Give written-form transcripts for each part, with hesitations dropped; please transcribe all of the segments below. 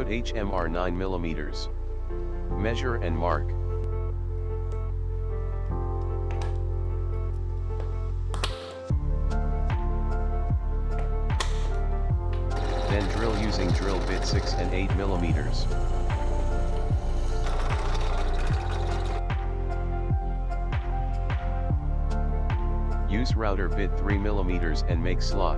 Put HMR 9 mm. Measure and mark. Then drill using drill bit 6 and 8 mm. Use router bit 3 mm and make slot.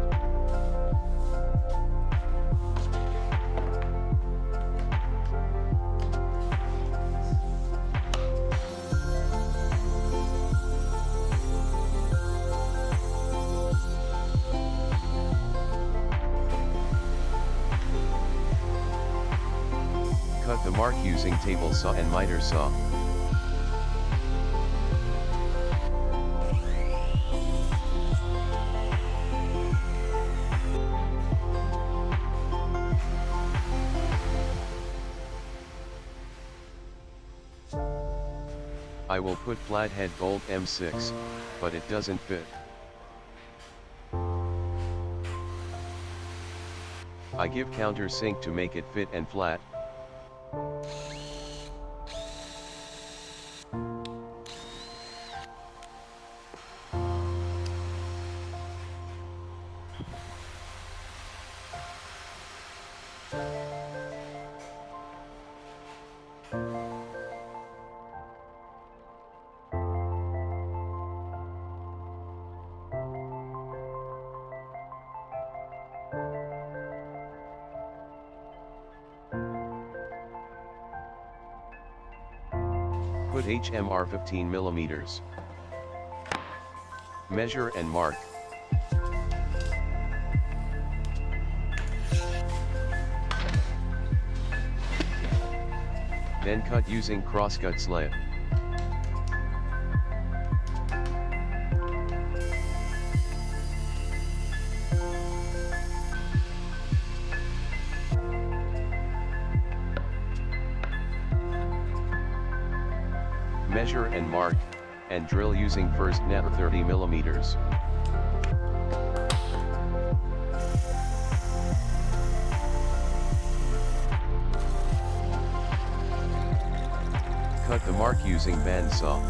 Cut the mark using table saw and miter saw. I will put flathead bolt M6, but it doesn't fit. I give countersink to make it fit and flat. Put HMR 15 mm. Measure and mark. Then cut using crosscut sled. Measure and mark, and drill using first net 30 mm. Cut the mark using bandsaw.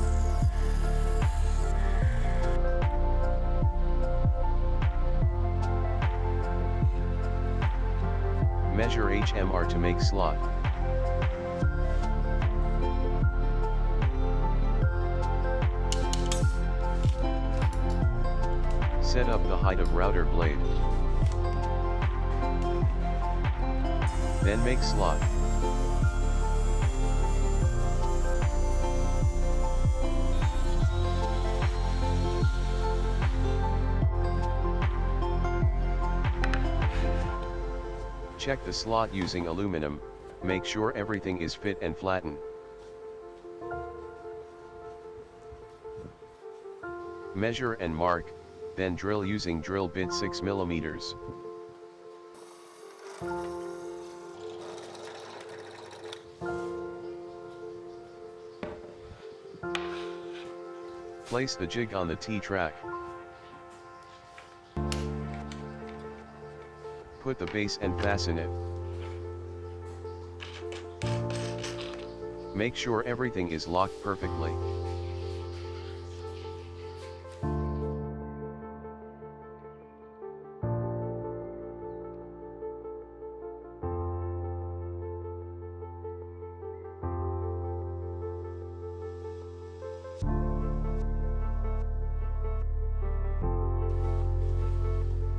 Measure HMR to make slot. Set up the height of router blade. Then make slot. Check the slot using aluminum, make sure everything is fit and flatten. Measure and mark, then drill using drill bit 6 mm. Place the jig on the T-track. Put the base and fasten it. Make sure everything is locked perfectly.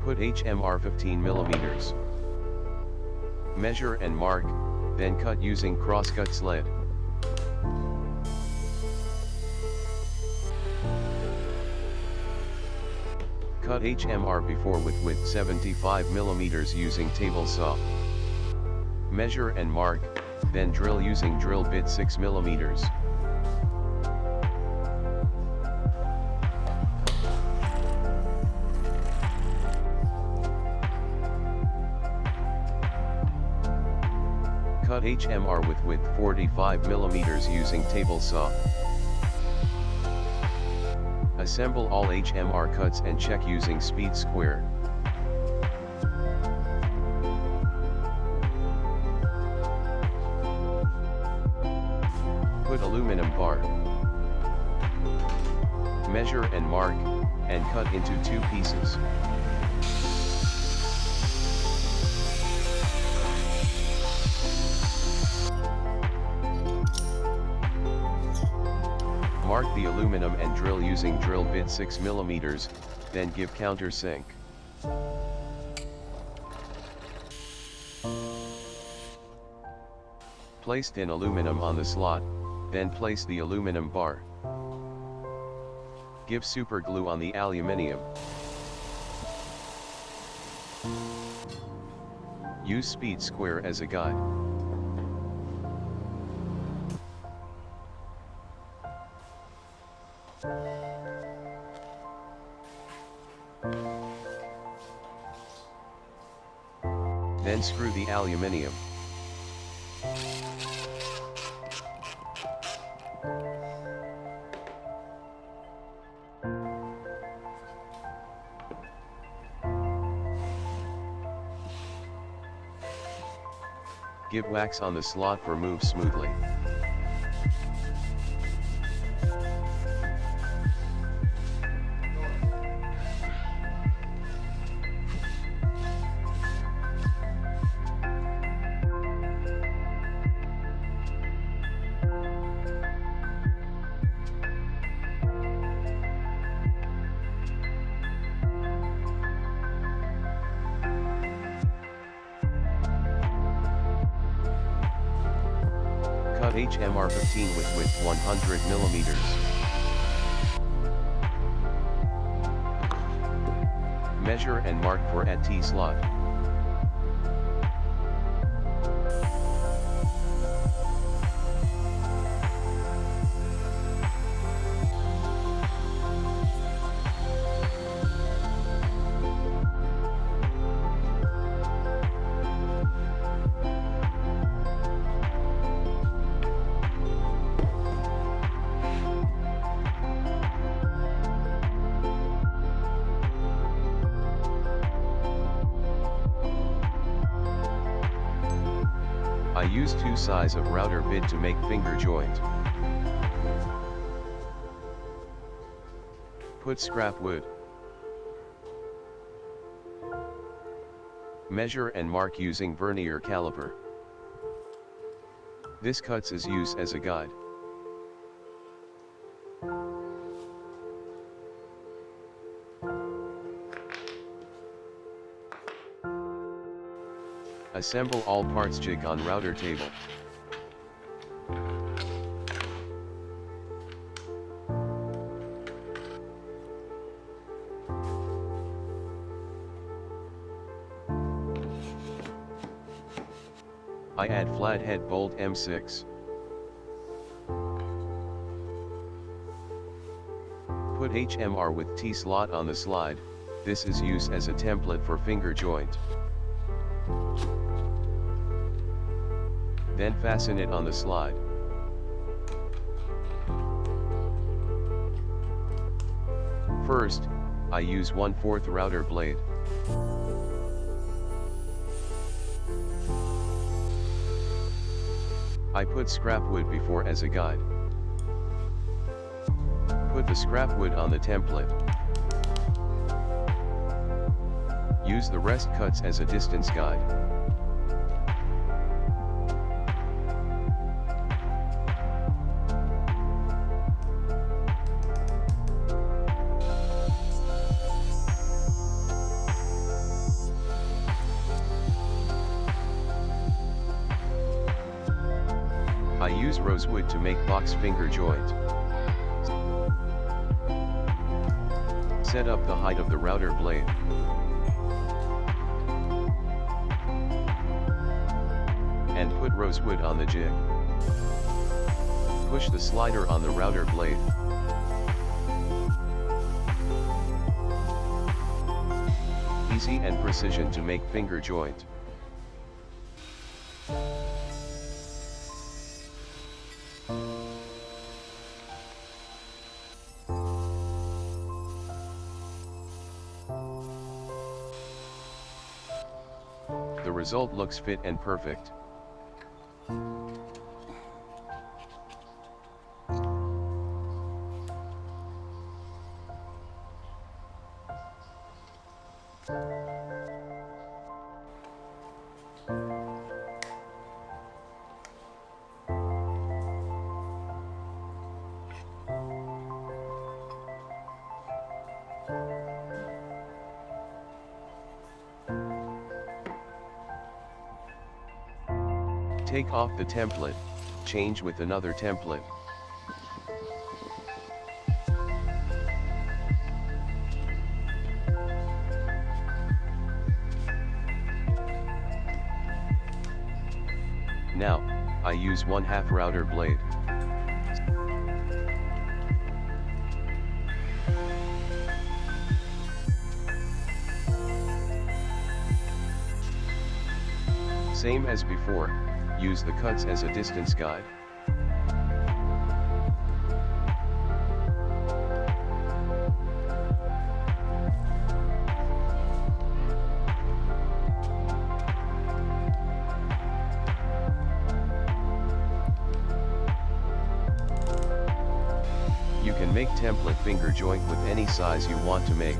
Put HMR 15 mm. Measure and mark, then cut using crosscut sled. Cut HMR before with width 75 mm using table saw. Measure and mark, then drill using drill bit 6 mm. Cut HMR with width 45 mm using table saw. Assemble all HMR cuts and check using speed square. Put aluminum bar. Measure and mark, and cut into 2 pieces. Mark the aluminum and drill using drill bit 6 mm, then give countersink. Place thin aluminum on the slot, then place the aluminum bar. Give super glue on the aluminium. Use speed square as a guide. Then screw the aluminium. Give wax on the slot for move smoothly. Cut HMR 15 with width 100 mm. Measure and mark for at T slot. I use 2 size of router bit to make finger joint. Put scrap wood. Measure and mark using vernier caliper. This cuts is used as a guide. Assemble all parts jig on router table. I add flathead bolt M6. Put HMR with T-slot on the slide, this is used as a template for finger joint. Then fasten it on the slide. First, I use 1/4 router blade. I put scrap wood before as a guide. Put the scrap wood on the template. Use the rest cuts as a distance guide. I use rosewood to make box finger joint. Set up the height of the router blade. And put rosewood on the jig. Push the slider on the router blade. Easy and precision to make finger joint. The result looks fit and perfect. Take off the template, change with another template. Now, I use 1/2 router blade. Same as before, use the cuts as a distance guide. You can make template finger joint with any size you want to make.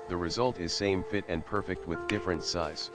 The result is same fit and perfect with different size.